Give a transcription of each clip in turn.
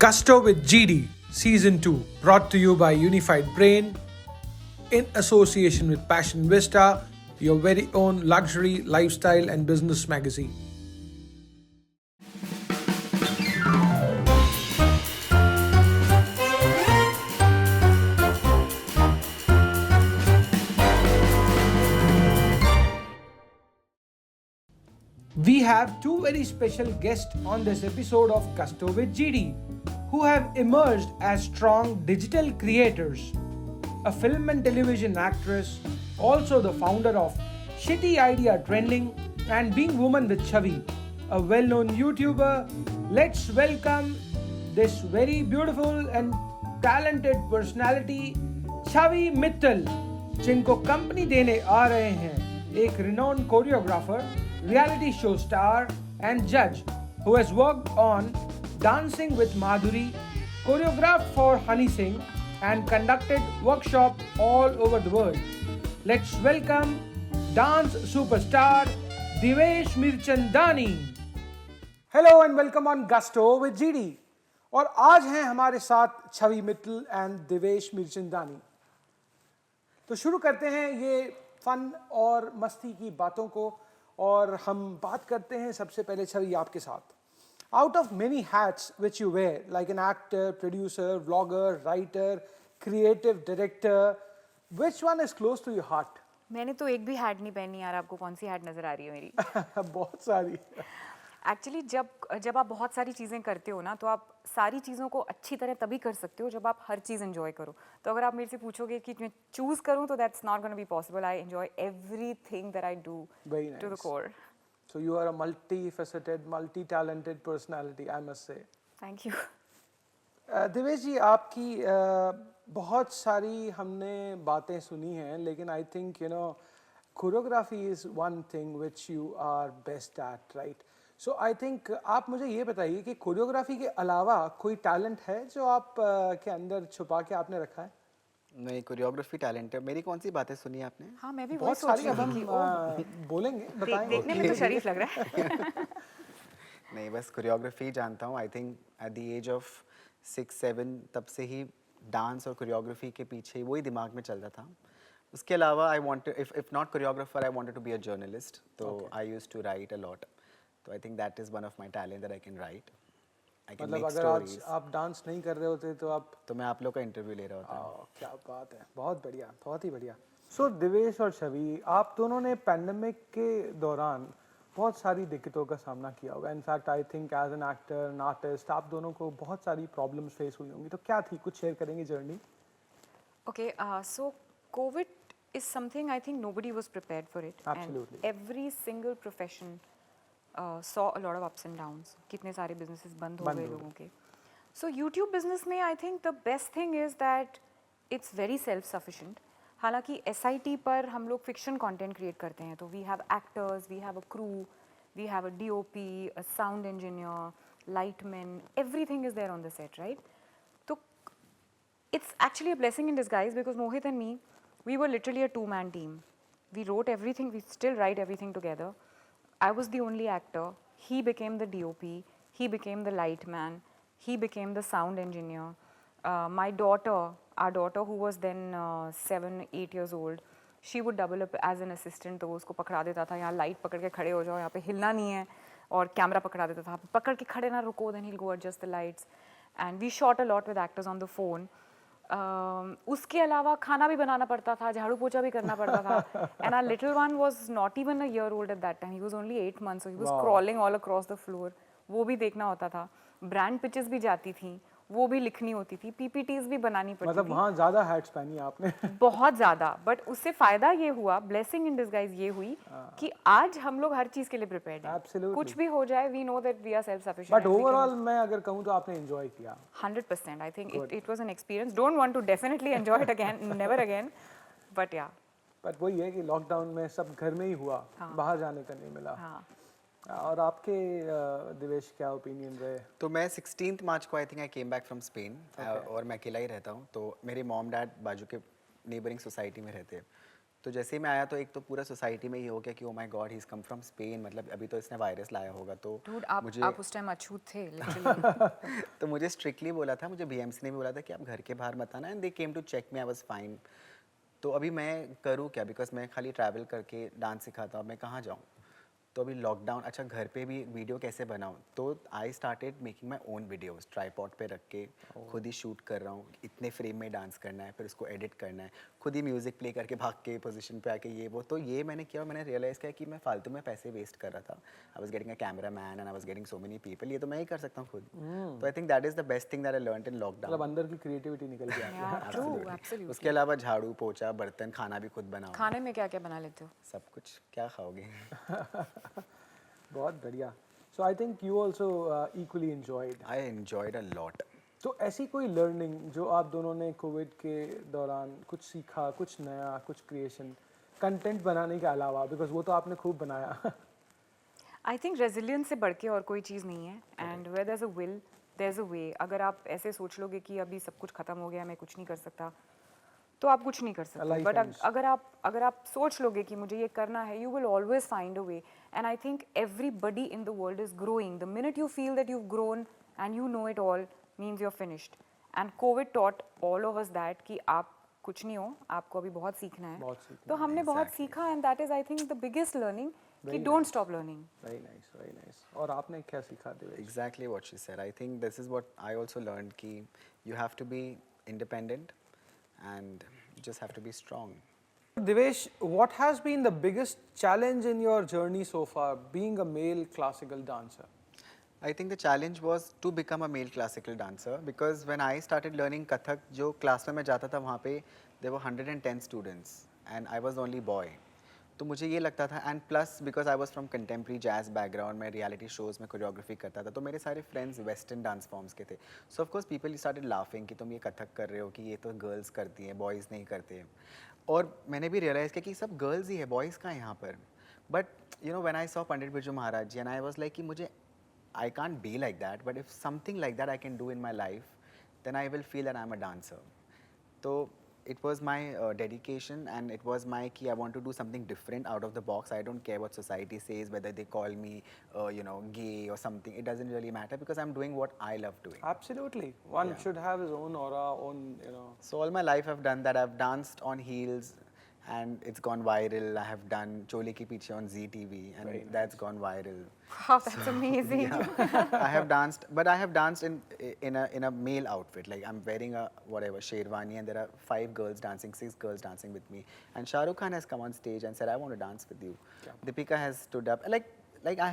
Gusto with GD Season 2, brought to you by Unified Brain in association with Passion Vista, your very own luxury, lifestyle, and business magazine. We have two very special guests on this episode of Gusto with GD who have emerged as strong digital creators. A film and television actress, also the founder of Shitty Idea Trending and Being Woman with Chavi, a well-known YouTuber. Let's welcome this very beautiful and talented personality, Chavi Mittal, जिनको company देने आ रहे हैं एक renowned choreographer, reality show star and judge who has worked on Dancing with Madhuri, choreographed for Honey Singh and conducted workshops all over the world. Let's welcome dance superstar Devesh Mirchandani. Hello and welcome on Gusto with GD. और आज हैं हमारे साथ छवि Mittal and Devesh Mirchandani. तो शुरू करते हैं ये फन और मस्ती की बातों को और हम बात करते हैं सबसे पहले छवि आपके साथ. Out of many hats which you wear, like an actor, producer, vlogger, writer, creative director, which one is close to your heart? मैंने तो एक भी हैट नहीं पहनी यार. आपको कौन सी हैट नजर आ रही है मेरी? बहुत सारी. एक्चुअली जब आप बहुत सारी चीज़ें करते हो ना, तो आप सारी चीज़ों को अच्छी तरह तभी कर सकते हो जब आप हर चीज़ एंजॉय करो. तो अगर आप मेरे से पूछोगे कि मैं चूज़ करूँ तो that's not gonna be possible. I enjoy everything that I do to the core. So you are a multi-faceted, multi-talented personality, I must say. Thank you. Devesh ji, आपकी बहुत सारी हमने बातें सुनी हैं, लेकिन I think choreography is one thing which you are best at, right? So I think आप मुझे ये बताइए कि कोरियोग्राफी के अलावा कोई टैलेंट है जो आप के अंदर छुपा के आपने रखा है? नहीं, कोरियोग्राफी टैलेंट है. मेरी कौन सी बातें सुनी आपने? हाँ, मैं भी बहुत सारी. अब हम बोलेंगे, बताएंगे. देखने में तो शरीफ लग रहा है. नहीं, बस कोरियोग्राफी जानता हूँ. I think at the age of 6-7 तब से ही डांस और कोरियोग्राफी के पीछे वही दिमाग में चलता था. उसके अलावा I want if not choreographer, I wanted to be a journalist. तो I used to write a lot. तो I think that is one of my talent that I can write. मतलब अगर आज आप डांस नहीं कर रहे होते तो मैं आप लोग का इंटरव्यू ले रहा होता. क्या बात है, बहुत बढ़िया, बहुत ही बढ़िया. सो देवेश और छवि, आप दोनों ने पैंडेमिक के दौरान बहुत सारी दिक्कतों का सामना किया होगा. In fact I think as an actor, an artist, आप दोनों को बहुत सारी प्रॉब्लम्स फेस हुई होंगी. तो क्या थी, कुछ शेयर करेंगे journey? Okay, so COVID is something I think nobody was prepared for it. Absolutely. And every single profession saw a lot of ups and downs. कितने सारे businesses बंद हो गए लोगों के. So YouTube business में I think the best thing is that it's very self-sufficient. हालांकि SIT पर हम लोग fiction content create करते हैं, तो we have actors, we have a crew, we have a DOP, a sound engineer, lightmen, everything is there on the set, right? तो it's actually a blessing in disguise because Mohit and me, we were literally a two-man team. We wrote everything, we still write everything together. I was the only actor. He became the DOP. He became the light man. He became the sound engineer. My daughter, our daughter who was then 7-8 years old, she would double up as an assistant. तो उसको पकड़ा देता था, यहाँ light पकड़ के खड़े हो जाओ, यहाँ पे हिलना नहीं है, और कैमरा पकड़ा देता था, पकड़ के खड़े ना रुको, then he'll go adjust the lights. And we shot a lot with actors on the phone. उसके अलावा खाना भी बनाना पड़ता था, झाड़ू पोछा भी करना पड़ता था. And our little one was not even a year old at that time. He was only 8 months, so he was crawling all across the floor. वो भी देखना होता था. ब्रांड पिचेस भी जाती थी, वो भी लिखनी होती थी, PPTs भी बनानी पड़ती थी. मतलब वहाँ ज़्यादा हैट्स पहनी आपने. बहुत ज़्यादा. बट उससे फ़ायदा ये हुआ, ब्लेसिंग इन डिस्गाइज ये हुई कि आज हम लोग हर चीज़ के लिए प्रिपेयर्ड हैं. Absolutely. कुछ भी हो जाए, we know that we are self-sufficient. But overall मैं अगर कहूँ तो आपने एंजॉय किया. 100%. I think it was an experience. Don't want to definitely enjoy it again, never again. But yeah. But वही है कि लॉकडाउन में सब घर में ही हुआ, बाहर जाने का नहीं मिला. और आपके दिवेश क्या ओपिनियन रहे? तो मैं 16 मार्च को I think I came back from Spain. और मैं अकेला ही रहता हूँ. तो मेरे मॉम डैड बाजू के नेबरिंग सोसाइटी में रहते हैं. तो जैसे ही मैं आया तो एक तो पूरा सोसाइटी में ये हो गया कि ओ my God he is come from Spain, मतलब अभी तो इसने वायरस लाया होगा। तो Dude, मुझे आप उस टाइम अछूत थे लिटरली। तो मुझे स्ट्रिक्टली बोला था, मुझे बीएमसी ने भी बोला था कि आप घर के बाहर मत आना, and they came to check me, I was fine. तो अभी मैं करूँ क्या, बिकॉज मैं खाली ट्रैवल करके डांस सिखाता हूँ, मैं कहाँ जाऊँ। तो अभी लॉकडाउन, अच्छा घर पे भी वीडियो कैसे बनाऊँ, तो I started making my own videos, tripod पे रख के खुद ही शूट कर रहा हूँ, इतने फ्रेम में डांस करना है, फिर उसको एडिट करना है, खुद ही म्यूज़िक प्ले करके भाग के पोजीशन पे आके ये वो। तो ये मैंने किया और मैंने रियलाइज़ किया कि मैं फालतू में पैसे वेस्ट कर रहा था। I was getting a camera man and I was getting so many people, ये तो मैं ही कर सकता हूँ खुद। तो I think that is the best thing that I learned in lockdown. मतलब अंदर की क्रिएटिविटी निकल के आती है। Yeah, true, absolutely. उसके अलावा झाड़ू पोछा बर्तन खाना भी खुद बनाओ, खाने में क्या क्या बना लेते हो? सब कुछ। क्या खाओगे? बहुत बढ़िया। So I think you also equally enjoyed. I enjoyed a lot. तो ऐसी कोई लर्निंग जो आप दोनों ने कोविड के दौरान कुछ सीखा, कुछ नया, कुछ क्रिएशन, कंटेंट बनाने के अलावा, बिकॉज वो तो आपने खूब बनाया। आई थिंक रेजिलियंस से बढ़ के और कोई चीज़ नहीं है, and where there is a will there is a way. अगर आप ऐसे सोच लोगे कि अभी सब कुछ खत्म हो गया, मैं कुछ नहीं कर सकता, तो आप कुछ नहीं कर सकते। Life but ends. अगर आप सोच लोगे कि मुझे ये करना है, you will always find a way. And I think everybody in the world is growing. The minute you feel that you grown and you know it all means you are finished. And COVID taught all of us that कि आप कुछ नहीं हो, आपको अभी बहुत सीखना है। बहुत सीखना तो हमने बहुत Exactly. सीखा, and that is I think the biggest learning कि Very don't stop learning. Very nice, very nice. और आपने क्या सीखा Devesh? Exactly what she said. I think this is what I also learned कि you have to be independent and you just have to be strong. Divesh, what has been the biggest challenge in your journey so far, being a male classical dancer? I think the challenge was to become a male classical dancer because when I started learning Kathak, जो class में मैं जाता था वहाँ पे there were 110 students and I was the only boy. तो मुझे ये लगता था, and plus because I was from contemporary jazz background, मैं रियलिटी शोज़ में कोरियोग्राफी करता था, तो मेरे सारे फ्रेंड्स वेस्टर्न डांस फॉर्म्स के थे। सो of course people started laughing कि तुम ये कथक कर रहे हो, कि ये तो गर्ल्स करती हैं, बॉयज़ नहीं करते। और मैंने भी रियलाइज़ किया कि सब गर्ल्स ही है, बॉयज़ कहाँ हैं यहाँ पर। But you know when I saw Pandit Birju Maharaj ji and I was like कि मुझे I can't be like that, but if something like that I can do in my life, then I will feel that I'm a dancer. So it was my dedication, and it was my key. I want to do something different out of the box. I don't care what society says, whether they call me, gay or something. It doesn't really matter because I'm doing what I love doing. Absolutely. One Yeah. should have his own aura, So all my life I've done that. I've danced on heels, and it's gone viral. I have done Chole Ki Piche on ZTV, and that's gone viral. Wow, that's amazing. I have danced, but I have danced in a male outfit. Like I'm wearing a whatever sherwani, and there are 5 girls dancing, 6 girls dancing with me. And Shah Rukh Khan has come on stage and said, "I want to dance with you." Deepika has stood up. Like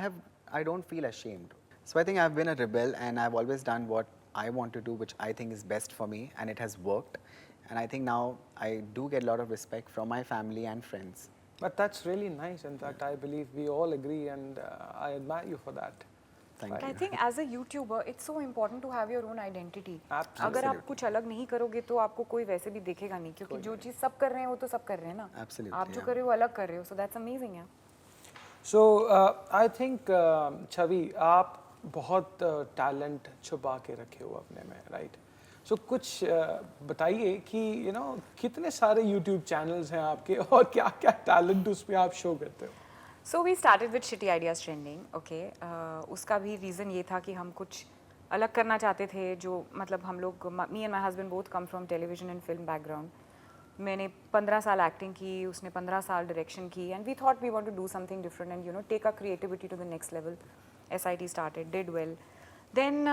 I don't feel ashamed. So I think I've been a rebel, and I've always done what I want to do, which I think is best for me, and it has worked. And I think now I do get a lot of respect from my family and friends. But that's really nice. In fact, I believe we all agree, and I admire you for that. Thank I you. think as a YouTuber, it's so important to have your own identity. Absolutely. अगर आप कुछ अलग नहीं करोगे तो आपको कोई वैसे भी देखेगा नहीं, क्योंकि जो चीज़ सब कर रहे हैं वो तो सब कर रहे हैं ना। Absolutely, आप जो yeah. कर रहे हो अलग कर रहे हो, so that's amazing, yeah. So I think छवि, आप बहुत टैलेंट छुपा के रखे हो अपने में, राइट? सो कुछ बताइए कि कितने सारे YouTube चैनल्स हैं आपके, और क्या क्या टैलेंट उसमें आप शो करते हो? So we started with Shitty Ideas Trending, okay. उसका भी रीज़न ये था कि हम कुछ अलग करना चाहते थे, जो मतलब हम लोग, me and my husband both come from television and film background. मैंने 15 साल एक्टिंग की, उसने 15 साल डायरेक्शन की, and we thought we want to do something different and take our creativity to the next level. SIT started, did well. Then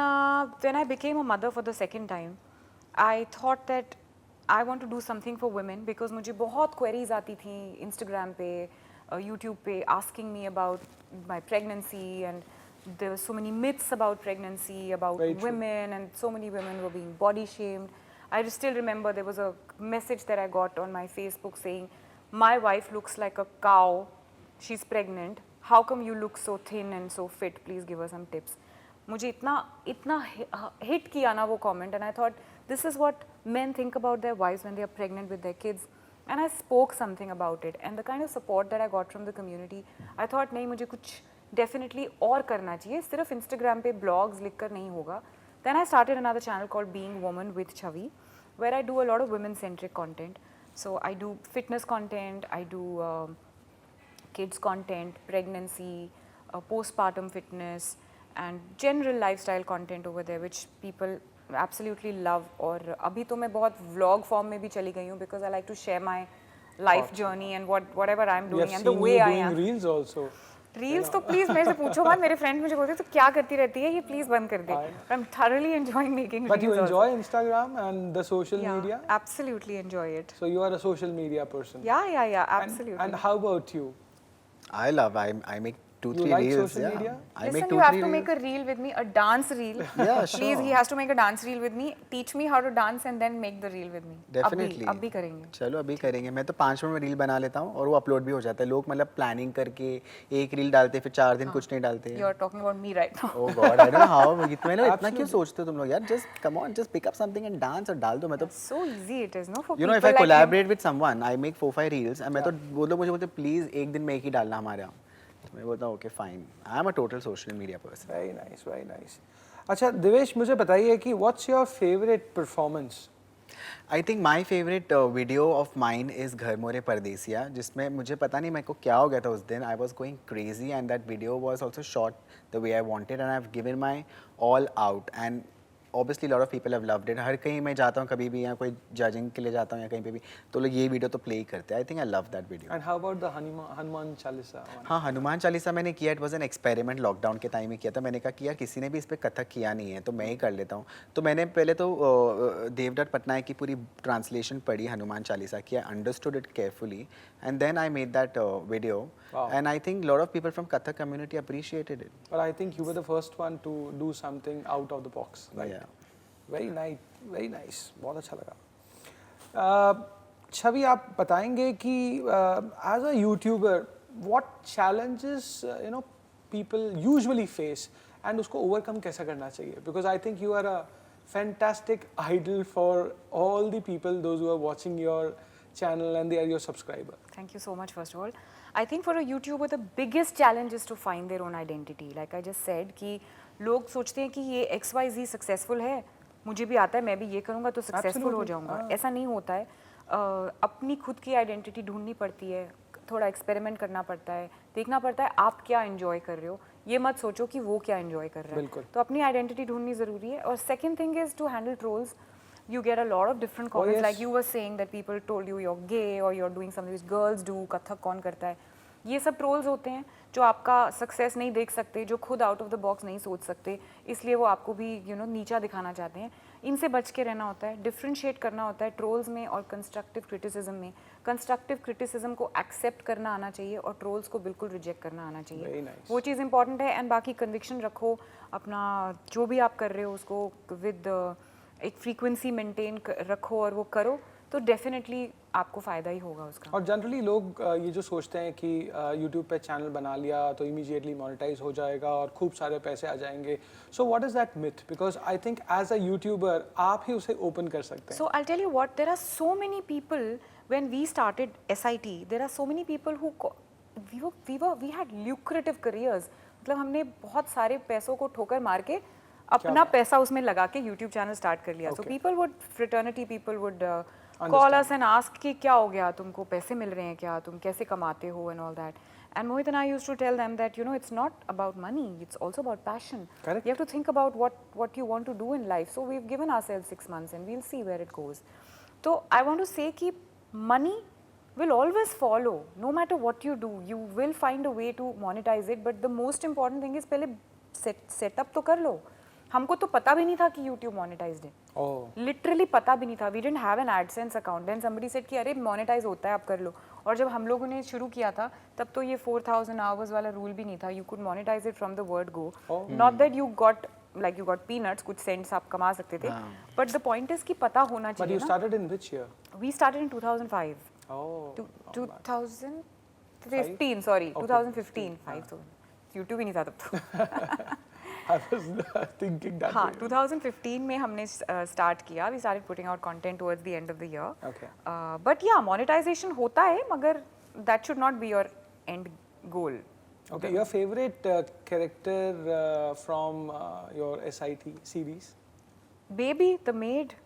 when I became a mother for the second time, I thought that I want to do something for women because मुझे बहुत queries आती थी Instagram पे, YouTube पे, asking me about my pregnancy, and there were so many myths about pregnancy, about Very true. women, and so many women were being body shamed. I just still remember there was a message that I got on my Facebook saying, "My wife looks like a cow, she's pregnant. How come you look so thin and so fit? Please give her some tips." मुझे इतना hit किया ना वो comment, and I thought this is what men think about their wives when they are pregnant with their kids. And I spoke something about it, and the kind of support that I got from the community, I thought नहीं, मुझे कुछ definitely और करना चाहिए, सिर्फ Instagram पे blogs लिखकर नहीं होगा. Then I started another channel called Being Woman with Chavi, where I do a lot of women-centric content. So I do fitness content, I do kids content, pregnancy, postpartum fitness, and general lifestyle content over there, which people absolutely love. और अभी तो मैं बहुत vlog form में भी चली गई हूँ because I like to share my life journey and whatever I'm We doing have and the seen way you I doing am. reels also. Reels तो प्लीज मेरे से पूछो मत, मेरे फ्रेंड मुझे बोलते हैं तो क्या करती रहती है ये, प्लीज बंद कर दे. I am thoroughly enjoying making But you reels enjoy also. Instagram and the social Yeah, media? absolutely enjoy it. So you are a social media person. Yeah, And- absolutely. And how about you? I make 2-3 You like reels. social yeah. media? I make Listen, 2-3 you have to reels. make a reel with me, a dance reel. Yeah, Please, sure. he has to make a dance reel with me. Teach me how to dance and then make the reel with me. Definitely अब भी करेंगे. चलो अभी करेंगे. मैं तो 5 minute में reel बना लेता हूँ और वो अपलोड भी हो जाता है. लोग मतलब प्लानिंग करके एक रील डालते फिर 4 दिन कुछ नहीं डालते. You are talking about me right now. Oh God, I don't know how. इतना क्यों सोचते हो तुम लोग यार? Just come on, just pick up something and dance और डाल दो. मैं तो So easy it is, no, for you know if people I like him. Collaborate with someone, I make 4-5 reels and मैं तो वो लोग मुझे बोलते प्लीज एक दिन में एक ही डालना हमारे यहाँ. तो मैं बोलता हूँ okay fine. I am a total social media person. Very nice, very nice. अच्छा दिवेश, मुझे बताइए कि what's your favorite performance? I think my favourite video of mine is घर मोरे परदेसिया, जिसमें मुझे पता नहीं मेरे को क्या हो गया था उस दिन. I was going crazy and that video was also shot the way I wanted and I have given my all out and obviously lot of people have loved it. हर कहीं मैं जाता हूँ कभी भी या कोई जजिंग के लिए जाता हूँ या कहीं पे भी तो लोग ये वीडियो तो प्ले ही करते हैं. I think I love that video. And how about the Hanuman Chalisa one? हाँ, हनुमान चालीसा मैंने किया. It was an experiment, lockdown के टाइम में किया था. मैंने कहा कि यार किसी ने भी इस पर कथक किया नहीं है तो मैं ही कर लेता हूँ. तो मैंने पहले तो देवदत्त पटनायक की पूरी ट्रांसलेशन पढ़ी हनुमान चालीसा की. I understood it carefully and then I made that video and I think lot of people from Kathak community appreciated it. But I think you were the first one to do something out of the box, right? Yeah. Very nice, very nice. बहुत अच्छा लगा. छवि, आप बताएंगे कि as a YouTuber, what challenges people usually face and उसको overcome कैसे करना चाहिए? Because I think you are a fantastic idol for all the people, those who are watching your channel and they are your subscriber. Thank you so much, first of all. I think for a YouTuber, the biggest challenge is to find their own identity. Like I just said, कि लोग सोचते हैं कि ये XYZ successful है, मुझे भी आता है, मैं भी ये करूँगा तो सक्सेसफुल हो जाऊँगा. ऐसा नहीं होता है. अपनी खुद की आइडेंटिटी ढूंढनी पड़ती है, थोड़ा एक्सपेरिमेंट करना पड़ता है, देखना पड़ता है आप क्या एंजॉय कर रहे हो. ये मत सोचो कि वो क्या एंजॉय कर रहा है. तो अपनी आइडेंटिटी ढूंढनी ज़रूरी है. और second thing is to handle trolls. You get a lot of different comments, yes. like you were saying that people told you you're gay or you're doing something which girls do. Kathak कौन करता है? ये सब trolls होते हैं जो आपका success नहीं देख सकते, जो खुद आउट ऑफ द बॉक्स नहीं सोच सकते, इसलिए वो आपको भी नीचा दिखाना चाहते हैं. इनसे बच के रहना होता है, डिफ्रेंशिएट करना होता है ट्रोल्स में और कंस्ट्रक्टिव क्रिटिसिज्म में. कंस्ट्रक्टिव क्रिटिसिज्म को एक्सेप्ट करना आना चाहिए और ट्रोल्स को बिल्कुल रिजेक्ट करना आना चाहिए. वो चीज़ इंपॉर्टेंट है. एंड बाकी कन्विक्शन रखो, अपना जो भी आप कर रहे हो उसको विद एक फ्रीक्वेंसी मेंटेन रखो और वो करो तो डेफिनेटली आपको फ़ायदा ही होगा उसका. और जनरली लोग ये जो सोचते हैं कि यूट्यूब पे चैनल बना लिया तो इमीडिएटली मोनेटाइज हो जाएगा और खूब सारे पैसे आ जाएंगे. So what is that myth? Because I think as a YouTuber आप ही उसे ओपन कर सकते हैं. So I tell you what, there are so many people when we started SIT, there are so many people who we had lucrative careers. मतलब हमने बहुत सारे पैसों को ठोकर मार के अपना पैसा उसमें लगा के यूट्यूब चैनल स्टार्ट कर लिया. So people would, fraternity people would call us and ask कि क्या हो गया, तुमको पैसे मिल रहे हैं क्या, तुम कैसे कमाते हो and all that. And Mohit and I used to tell them that it's not about money, it's also about passion. Correct. You have to think about what you want to do in life. So we've given ourselves 6 months and we'll see where it goes. So I want to say कि money will always follow, no matter what you do. You will find a way to monetize it, but the most important thing is पहले setup तो कर लो. हमको तो पता भी नहीं था कि YouTube monetized है. लिटरली पता भी नहीं था. We didn't have an AdSense account. Then somebody said कि अरे मोनेटाइज होता है, आप कर लो. और जब हम लोगों ने शुरू किया था तब तो ये 4000 आवर्स वाला रूल भी नहीं था. You could monetize it from the word go. Not that you got like you got peanuts, कुछ सेंट्स आप कमा सकते थे, बट द पॉइंट इज कि पता होना चाहिए. But you started in which year? We started in 2005. Oh. 2015, sorry, 2015. 5 तो YouTube ही नहीं था तब तो. I was thinking that. हाँ, 2015 में हमने start किया. We started putting out content towards the end of the year. Okay. But yeah, monetization होता है, मगर that should not be your end goal. Okay, your favorite character from your SIT series? Baby, the maid.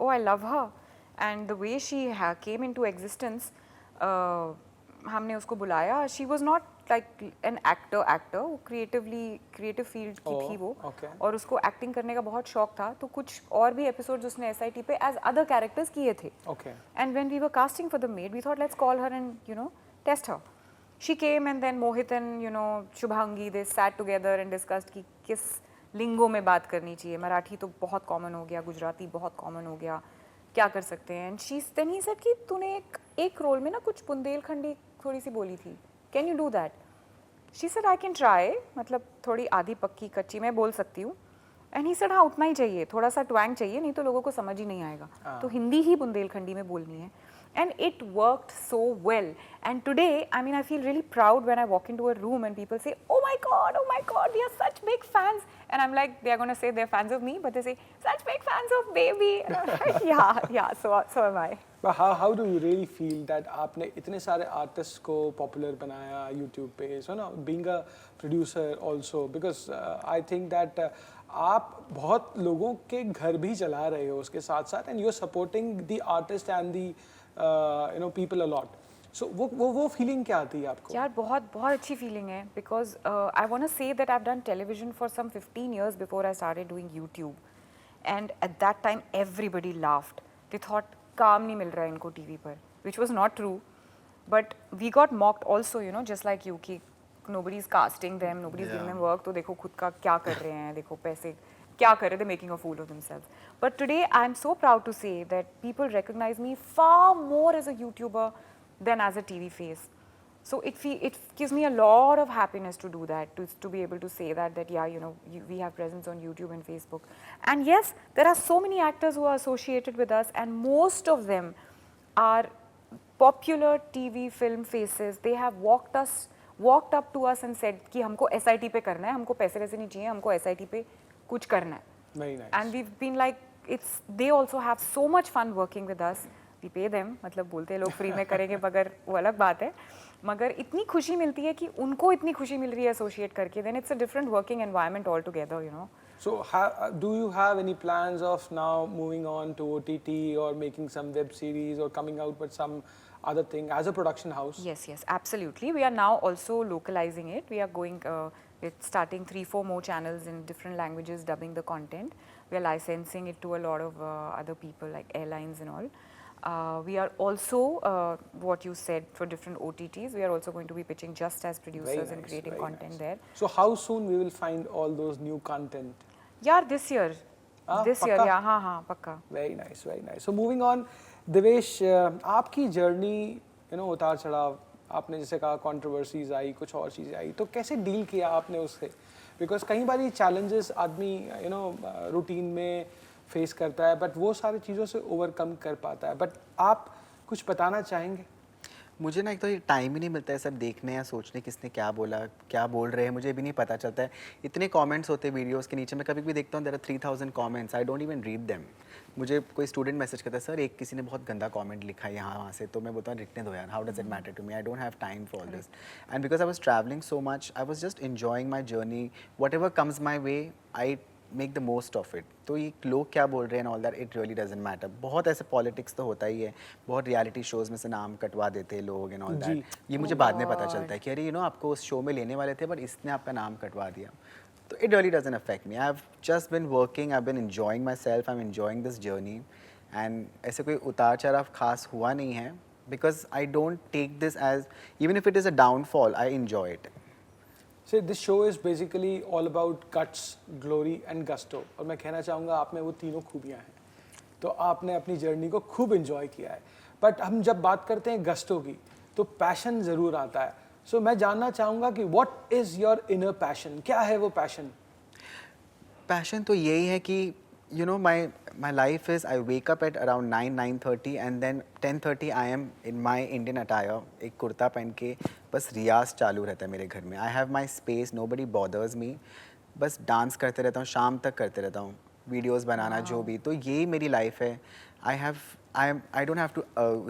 Oh, I love her. and the way she came into existence, हमने उसको बुलाया. She was not like an actor, वो creative field की थी वो, और उसको acting करने का बहुत शौक था, तो कुछ और भी episodes उसने SIT पे as other characters किए थे. And when we were casting for the maid, we thought let's call her and test her. She came, and then Mohit and Shubhangi, they sat together and discussed कि किस लिंगो में बात करनी चाहिए. मराठी तो बहुत कॉमन हो गया, गुजराती बहुत कॉमन हो गया, क्या कर सकते हैं. एंड then he said कि तूने एक रोल में ना कुछ बुंदेलखंडी थोड़ी सी बोली थी, can you do that. She said I can try, मतलब थोड़ी आधी पक्की कच्ची मैं बोल सकती हूँ. एंड ही सेड हाँ उतना ही चाहिए, थोड़ा सा ट्वैंग चाहिए, नहीं तो लोगों को समझ ही नहीं आएगा, तो हिंदी ही बुंदेलखंडी में बोलनी है. And it worked so well. And today, I mean, I feel really proud when I walk into a room and people say, oh my God, we are such big fans. And I'm like, they're going to say they're fans of me, but they say, such big fans of baby. And I'm like, yeah, so am I. But how do you really feel that आपने इतने सारे artists को popular बनाया YouTube पे, so now being a producer also, because I think that आप बहुत लोगों के घर भी चला रहे हो उसके साथ साथ, and you're supporting the artist and the people a lot. So वो feeling क्या आती है आपको? यार बहुत अच्छी feeling है, because I want to say that I've done television for some 15 years before I started doing YouTube, and at that time everybody laughed. They thought काम नहीं मिल रहा है इनको TV पर, which was not true, but we got mocked also, just like you, कि nobody's casting them, nobody's giving them work, तो देखो खुद का क्या कर रहे हैं, देखो पैसे क्या कर रहे, they're making a fool of themselves. But today I'm so proud to say that people recognize me far more as a YouTuber than as a TV face. So it gives me a lot of happiness to do that, to be able to say that yeah, we have presence on YouTube and Facebook. And yes, there are so many actors who are associated with us, and most of them are popular TV film faces. They have walked up to us and said कि हमको SIT पे करना है, हमको पैसे वैसे नहीं चाहिए, हमको SIT पे कुछ करना है. Very nice. And we've been like, they also have so much fun working with us. We pay them, मतलब बोलते हैं लोग फ्री में करेंगे, मगर वो अलग बात है. मगर इतनी खुशी मिलती है कि उनको इतनी खुशी मिल रही है एसोसिएट करके, then it's a different working environment altogether, So do you have any plans of now moving on to OTT or making some web series or coming out with some other thing as a production house? Yes, absolutely. We are now also localizing it. We are going, we're starting 3-4 more channels in different languages, dubbing the content. We are licensing it to a lot of other people like airlines and all. We are also, what you said, for different OTTs, we are also going to be pitching just as producers and creating content there. So how soon we will find all those new content? Yeah, this year. This year, yeah, हाँ, पक्का. Very nice. So moving on, Devesh, आपकी journey, उतार चढ़ाव, आपने जैसे कहा controversies आई, कुछ और चीज़ें आई, तो कैसे deal किया आपने उससे? Because कई बारी challenges आदमी, routine में फेस करता है, बट वो सारी चीज़ों से ओवरकम कर पाता है. बट आप कुछ बताना चाहेंगे? मुझे ना एक तो ये टाइम ही नहीं मिलता है सब देखने या सोचने किसने क्या बोला, क्या बोल रहे हैं, मुझे भी नहीं पता चलता है. इतने कमेंट्स होते हैं वीडियोस के नीचे, मैं कभी भी देखता हूँ there are 3000 comments, I don't even read them. मुझे कोई स्टूडेंट मैसेज करता है, सर एक किसी ने बहुत गंदा कमेंट लिखा है यहाँ वहाँ से, तो मैं बोलता हूँ लिखने दो यार, how does it matter to me, I don't have time for this. And because I was travelling so much, I was just enjoying my journey, whatever comes my way I make the most of it. तो ये लोग क्या बोल रहे हैं all that it really doesn't matter. बहुत ऐसे politics तो होता ही है, बहुत रियलिटी शोज़ में से नाम कटवा देते हैं लोग एंड ऑल दैट. ये मुझे बाद में पता चलता है कि अरे आपको उस शो में लेने वाले थे बट इसने आपका नाम कटवा दिया. तो it really doesn't affect me. I have just been working, I have been enjoying myself, I am enjoying this journey, and ऐसे कोई उतार चढ़ाव खास हुआ नहीं है, because I don't take this as, even if it is a downfall, I enjoy it. So this show is basically all about guts, glory and gusto. और मैं कहना चाहूँगा आप में वो तीनों खूबियाँ हैं, तो आपने अपनी जर्नी को खूब एंजॉय किया है. बट हम जब बात करते हैं गस्टो की, तो पैशन ज़रूर आता है. सो मैं जानना चाहूँगा कि what is your inner passion, क्या है वो पैशन? पैशन तो यही है कि my life is I wake up at around 9:30 and then 10:30 I am in my Indian attire, एक कुर्ता पहन के बस रियाज चालू रहता है मेरे घर में. I have my space, nobody bothers me, बस डांस करते रहता हूँ, शाम तक करते रहता हूँ, वीडियोस बनाना जो भी. तो यही मेरी लाइफ है. I have I don't have to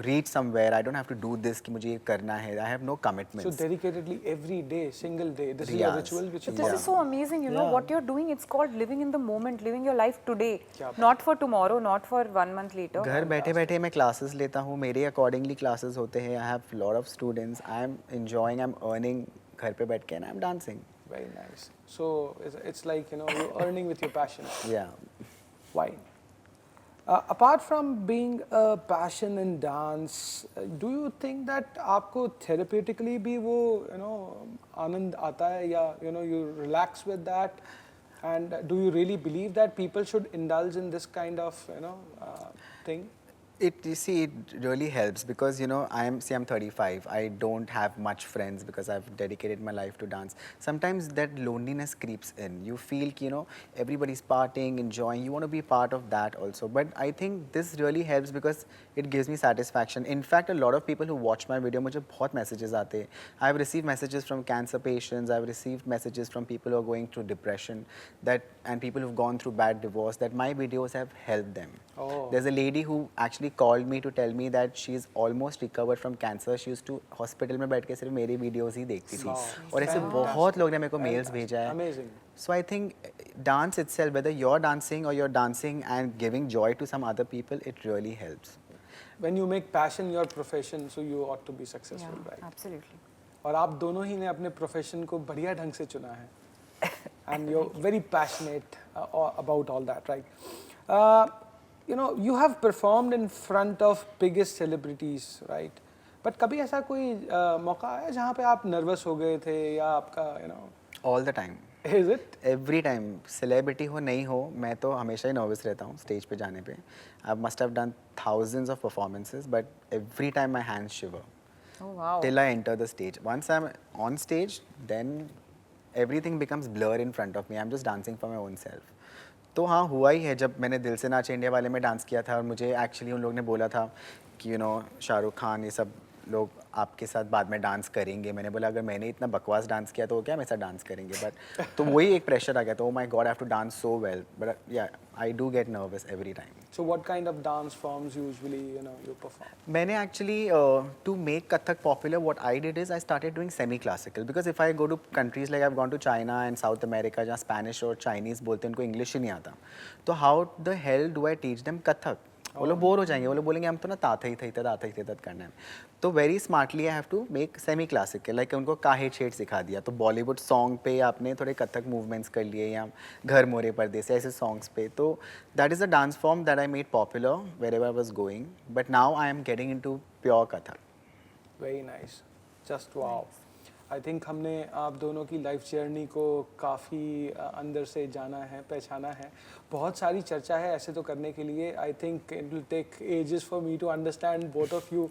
reach somewhere. I don't have to do this कि मुझे ये करना है. I have no So commitments. dedicatedly every day, single day. This is a Yes. ritual which you This follow. is so amazing, you know, Yeah. what you're doing, it's called living in the moment, living your life today, क्या बात। not for tomorrow, not for 1 month later. घर बैठे बैठे मैं classes लेता हूँ. मेरे accordingly classes होते हैं. I have lot of students. I am enjoying. I'm earning घर पे बैठ के and I'm dancing. Very nice. So it's like, you know, you're earning with your passion. Yeah. Why? Apart from being a passion in dance, do you think that आपको therapeutically भी वो, you know, आनंद आता है या, you know, you relax with that? And do you really believe that people should indulge in this kind of, you know, thing? You see, it really helps because, you know, I'm 35. I don't have much friends because I've dedicated my life to dance. Sometimes that loneliness creeps in. You feel, you know, everybody's partying, enjoying. You want to be part of that also. But I think this really helps because it gives me satisfaction. In fact, a lot of people who watch my video, मुझे बहुत messages आते हैं. I've received messages from cancer patients. I've received messages from people who are going through depression and people who've gone through bad divorce that my videos have helped them. Oh. There's a lady who actually called me to tell me that she's almost recovered from cancer. She used to hospital में बैठ के सिर्फ मेरे videos ही देखती थी. Wow. और ऐसे बहुत लोग ने मेरे को mails भेजा है. Amazing. So I think dance itself, whether you're dancing or you're dancing and giving joy to some other people, it really helps. When you make passion your profession, so you ought to be Yeah, successful, right? absolutely. और आप दोनों ही ने अपने profession को बढ़िया ढंग से चुना है and you're very passionate about all that, right? You know, you have performed in front of biggest celebrities, right? But कभी ऐसा कोई मौका आया जहाँ पे आप nervous हो गए थे या आपका, you know? All the time. Is it? Every time, celebrity हो नहीं हो, मैं तो हमेशा ही nervous रहता हूँ stage पे जाने पे. I must have done thousands of performances, but every time my hands shiver. Oh wow. Till I enter the stage. Once I'm on stage, then everything becomes blur in front of me. I'm just dancing for my own self. तो हाँ हुआ ही है जब मैंने दिल से नाचे India वाले में डांस किया था और मुझे एक्चुअली उन लोगों ने बोला था कि यू नो शाहरुख खान ये सब लोग आपके साथ बाद में डांस करेंगे. मैंने बोला अगर मैंने इतना बकवास डांस किया तो वो क्या मेरे साथ डांस करेंगे. बट तो वही एक प्रेशर आ गया था. Oh my god I have to dance so well. But ya I do get nervous every time. So what kind of dance forms usually, you know, you perform? मैंने actually to make Kathak popular, what I did is I started doing semi-classical because if I go to countries like I've gone to China and South America जहाँ Spanish और Chinese बोलते हैं उनको English ही नहीं आता. तो how the hell do I teach them Kathak? वो लोग बोर हो जाएंगे. वो लोग बोलेंगे हम तो ना ताता ही करना है. तो very smartly I have to make semi classical. Like उनको काहे छेड़ सिखा दिया. तो बॉलीवुड सॉन्ग पे आपने थोड़े कथक मूवमेंट्स कर लिए या घर मोरे परदेस ऐसे सॉन्ग्स पे. तो that is a dance form that I made popular where I was going. But now I am getting into pure Kathak. Very nice. Just wow. I think हमने आप दोनों की लाइफ जर्नी को काफ़ी अंदर से जाना है, पहचाना है. बहुत सारी चर्चा है ऐसे तो करने के लिए. I think it will take ages for me to understand both of you.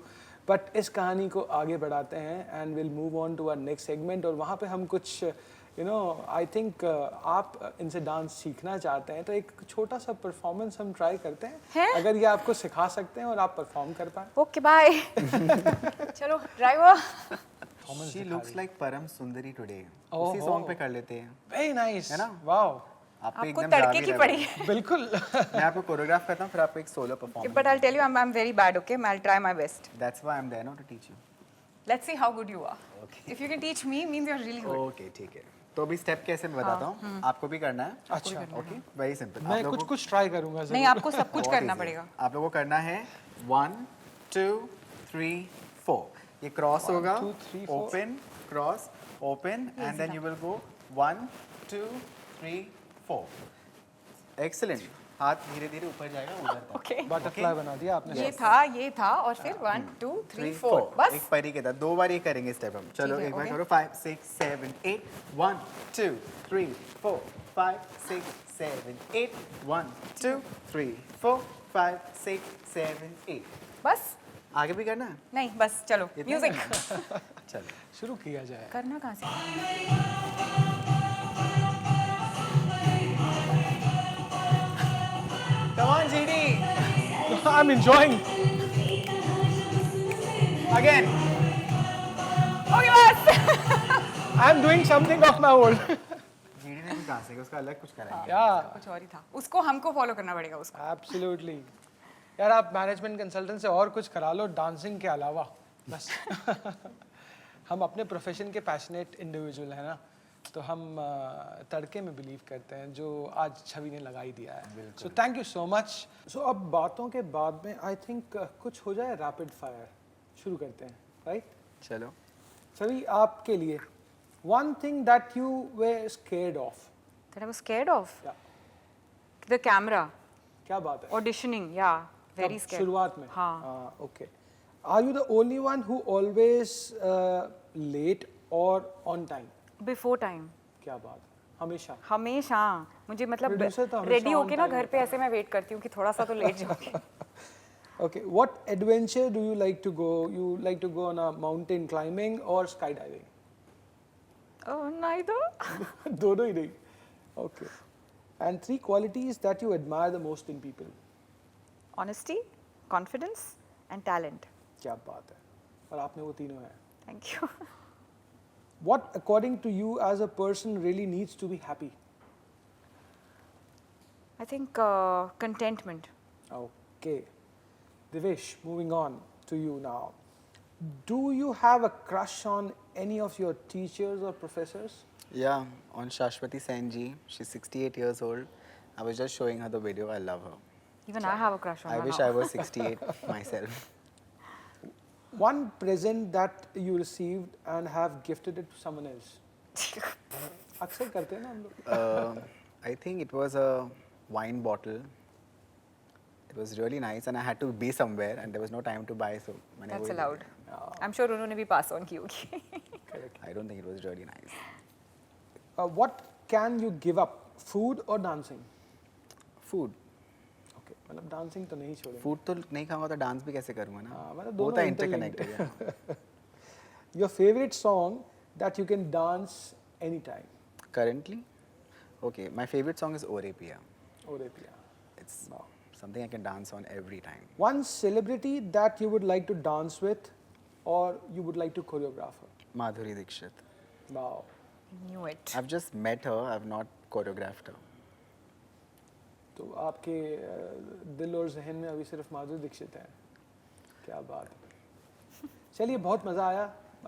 But इस कहानी को आगे बढ़ाते हैं and will move on to our next segment. और वहाँ पे हम कुछ यू नो आई थिंक आप इनसे डांस सीखना चाहते हैं तो एक छोटा सा परफॉर्मेंस हम ट्राई करते हैं. अगर ये आपको सिखा सकते हैं और आप परफॉर्म कर पाए. Okay, bye. चलो ड्राइवर. She looks like परम सुंदरी today. Oh, उसी सॉन्ग पे कर लेते हैं. Very nice. है ना? वाओ. आपको आपको एकदम तड़के जावे की लग पड़ी रहा है. बिल्कुल. मैं आपको कोरियोग्राफ करता हूँ फिर आपको एक solo performance. But I'll tell you, I'm very bad. Okay, I'll try my best. That's why I'm there now to teach you. Let's see how good you are. Okay. If you can teach me, means you're really good. Okay ठीक है. तो अभी step कैसे मैं बताता हूँ. आपको भी करना है. अच्छा. Okay very simple. मैं कुछ ट्राई करूंगा नहीं, आपको सब कुछ करना पड़ेगा. आप लोगों को करना है 1 2 3 4. ये क्रॉस होगा. 2 3 4. Open cross open and then you will go 1 2 3 4. Excellent. हाथ धीरे धीरे ऊपर जाएगा उधर तक. Okay. बटरफ्लाई बना दिया आपने. ये था और फिर 1 2 3 4 बस. एक परी के साथ 2 बार ये करेंगे स्टेप हम. चलो एक बार करो 5 6 7 8 1 2 3 4 5 6 7 8 1 2 3 4 5 6 7 8. बस. आगे भी करना है. नहीं बस चलो. इतना म्यूजिक. करना है? चलो शुरू किया जाए. करना कहाँ से? Come on GD. I'm enjoying. Again. Okay बस. I'm doing something of my own. GD ने भी कहाँ से उसका अलग कुछ करेंगे. Yeah, कुछ और ही था. उसको हमको फॉलो करना पड़ेगा उसको. absolutely. यार आप मैनेजमेंट कंसल्टेंट से और कुछ करा लो डांसिंग के अलावा बस। हम अपने प्रोफेशन के पैशनेट इंडिविजुअल हैं ना, तो हम तड़के में बिलीव करते हैं जो आज छवि ने लगाई दिया है। So thank you so much. So अब बातों के बाद में आई थिंक कुछ हो जाए, रैपिड फायर शुरू करते हैं, राइट? चलो। छवि आपके लिए one thing that you way scared of. That I was scared of. Yeah. The camera. क्या बात है? Auditioning, yeah. Very तब scared. शुरुआत में? हाँ. Okay. Are you the only one who always late or on time? Before time. क्या बात है, हमेशा? हमेशा मुझे मतलब Producer तो हमेशा रेडी on होके ना time घर पे ऐसे मैं वेट करती हूँ कि थोड़ा सा तो लेट जाऊँगी। Okay, what adventure do you like to go? You like to go on a mountain climbing or skydiving? Oh, neither. दोनों ही नहीं। Okay. And 3 qualities that you admire the most in people? Honesty, confidence, and talent. क्या बात है, और आपने वो तीनों हैं। Thank you. What according to you as a person really needs to be happy? I think contentment. Okay. Divesh, moving on to you now. Do you have a crush on any of your teachers or professors? Yeah, on Shashwati Sen ji. She's 68 years old. I was just showing her the video. I love her. Even I have a crush on I her wish now. I was 68 myself. One present that you received and have gifted it to someone else. अक्सर करते हैं ना हम लोग। I think it was a wine bottle. It was really nice, and I had to be somewhere, and there was no time to buy, so मैंने That's वही ले allowed. लिया. I'm sure उन्होंने भी pass on की होगी. I don't think it was really nice. What can you give up? Food or dancing? Food. Okay, मतलब dancing तो नहीं छोड़ेंगे। Food तो नहीं खाऊंगा तो डांस भी कैसे करूंगा ना? हाँ, मतलब वो दोनों तो interlinked interconnected है. Your favorite song that you can dance anytime? Currently, okay, my favorite song is Ore Piya. Ore Piya. It's something I can dance on every time. One celebrity that you would like to dance with, or you would like to choreograph her? Madhuri Dixit. Wow. Knew it. I've just met her. I've not choreographed her. तो आपके दिल और जहन में अभी सिर्फ माधुरी दीक्षित है। क्या बात है। चलिए, बहुत मज़ा आया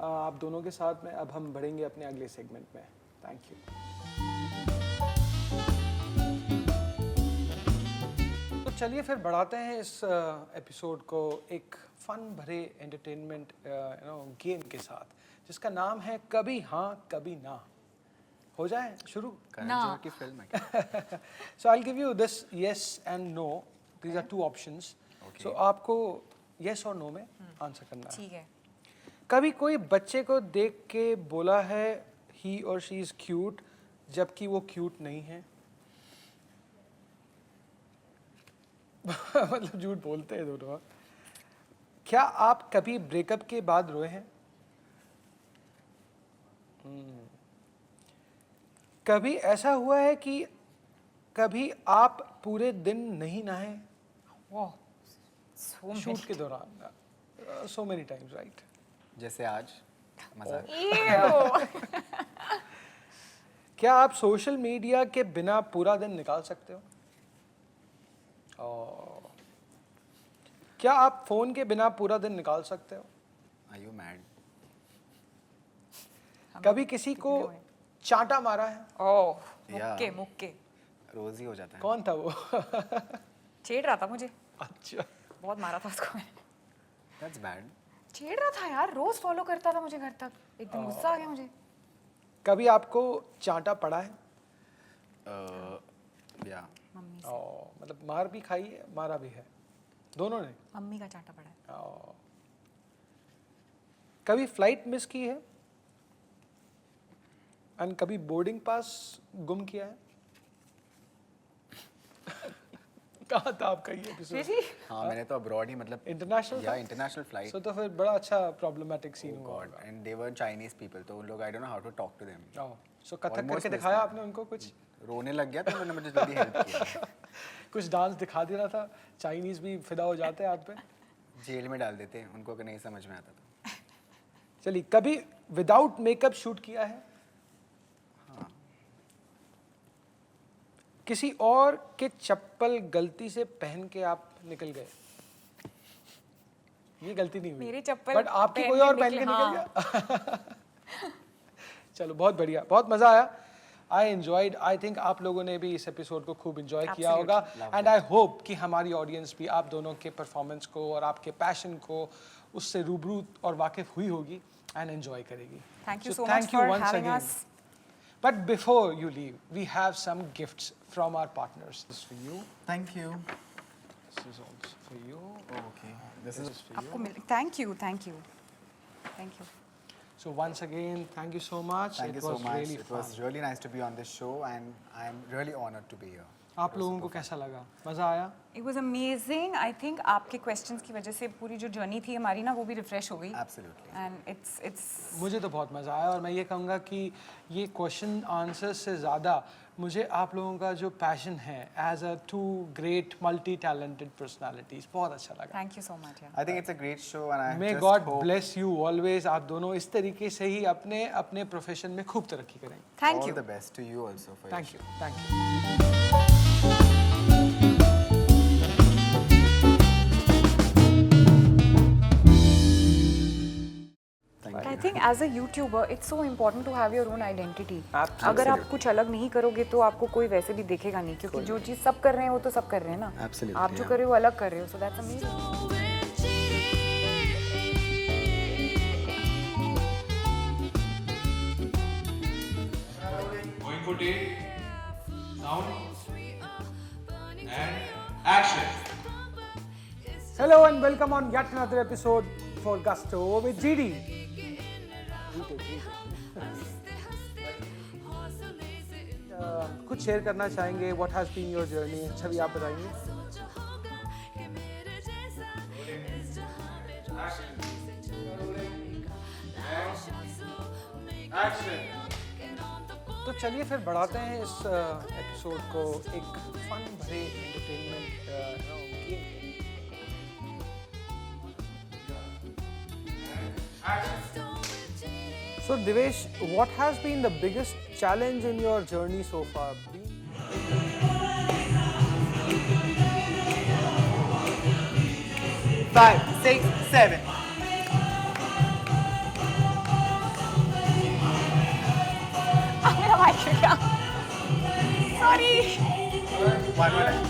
आप दोनों के साथ में। अब हम बढ़ेंगे अपने अगले सेगमेंट में। Thank you. तो चलिए फिर बढ़ाते हैं इस एपिसोड को एक फन भरे एंटरटेनमेंट गेम के साथ, जिसका नाम है कभी हाँ कभी ना। हो जाए शुरू? करण जौहर की फिल्म है क्या? So I'll give you this yes and no. These are 2 options. Okay. So आपको yes और no में आंसर करना है। ठीक है. कभी कोई बच्चे को देख के बोला है he or she is cute जबकि वो cute नहीं है? मतलब झूठ बोलते हैं दोनों। क्या आप कभी ब्रेकअप के बाद रोए हैं? कभी ऐसा हुआ है कि कभी आप पूरे दिन नहीं नहाए? Wow. So shoot many. के दौरान so many times, right? जैसे आज मजाक. Ew. क्या आप सोशल मीडिया के बिना पूरा दिन निकाल सकते हो? क्या आप फोन के बिना पूरा दिन निकाल सकते हो? Are you mad? कभी किसी को चांटा मारा है? Oh. Yeah. मुक्के. रोज ही हो जाता है. कौन था वो? छेड़ रहा था मुझे. अच्छा, बहुत मारा था उसको मैंने. That's bad. छेड़ रहा था यार, रोज फॉलो करता था मुझे घर तक. एक दिन गुस्सा आ गया मुझे. कभी आपको चांटा पड़ा है? Yeah. मम्मी से. मतलब मार भी खाई है, मारा भी है, दोनों ने? मम्मी का चांटा पड़ा है. कभी फ्लाइट मिस की है? एंड कभी बोर्डिंग पास गुम किया है? कहाँ था आपका ये एपिसोड? Really? हाँ, मैंने तो अब्रॉड ही मतलब. इंटरनेशनल? Yeah, international flight. सो तो फिर बड़ा अच्छा प्रॉब्लमेटिक सीन Oh हुआ। God, and they were Chinese people. तो उन लोग I don't know how to talk to them. So Kathak Almost करके missed दिखाया that. आपने उनको कुछ? रोने लग गया तो उन्होंने मुझे जल्दी हेल्प किया. कुछ डांस दिखा दे रहा था? चाइनीज भी फिदा हो जाते हैं आप पे? जेल में डाल देते हैं उनको, अगर नहीं समझ में आता तो. चलिए, कभी विदाउट मेकअप शूट किया है? हाँ. किसी और के चप्पल गलती से पहन के आप निकल गए? ये गलती नहीं हुई मेरी चप्पल बट आपकी पहन कोई के और पहन के निकले, निकल गया चलो बहुत बढ़िया, बहुत मजा आया। आई एंजॉयड, आई थिंक आप लोगों ने भी इस एपिसोड को खूब एंजॉय किया होगा एंड आई होप कि हमारी ऑडियंस भी आप दोनों के परफॉर्मेंस को और आपके पैशन को उससे रूबरू और वाकिफ हुई होगी एंड एंजॉय करेगी। Thank you So so much thank you for once having again. us. But before you leave, we have some gifts from our partners. This is for you. Thank you. This is also for you. Okay. This is for आपको you. Mill thank you, thank you, thank you. So once again, thank you so much. Thank It you so was much. really It fun. was really nice to be on this show, and I'm really honored to be here. आप लोगों को कैसा लगा? मजा आया? It was amazing. I think आपके questions की वजह से पूरी जो journey थी हमारी ना वो भी refresh हो गई. Absolutely. And it's मुझे तो बहुत मज़ा आया और मैं ये कहूँगा कि ये क्वेश्चन आंसर से ज़्यादा मुझे आप लोगों का जो पैशन है as a two great multi talented personalities बहुत अच्छा लगा। thank you so much. Yeah. I think it's a great show, and I may just God hope bless you always. आप दोनों इस तरीके से ही अपने अपने प्रोफेशन में खूब तरक्की करें। Thank all you. the best to you also for your thank show. You, thank you. Thank I you. think as a YouTuber, it's so important to have your own identity. Absolutely. अगर आप कुछ अलग नहीं करोगे तो आपको कोई वैसे भी देखेगा नहीं, क्योंकि जो चीज़ सब कर रहे हैं वो तो सब कर रहे हैं ना। Absolutely, आप जो yeah. कर रहे हो अलग कर रहे हो, so that's amazing. Going for take, sound, and action. Hello and welcome on yet another episode for Gusto with GD. कुछ शेयर करना चाहेंगे? What has been your journey? Chhavi आप बताएंगे। तो चलिए फिर बढ़ाते हैं इस एपिसोड को एक फन भरे entertainment game. So Divesh, what has been the biggest challenge in your journey so far? Five, six, seven. मेरा mic है क्या? Sorry. One.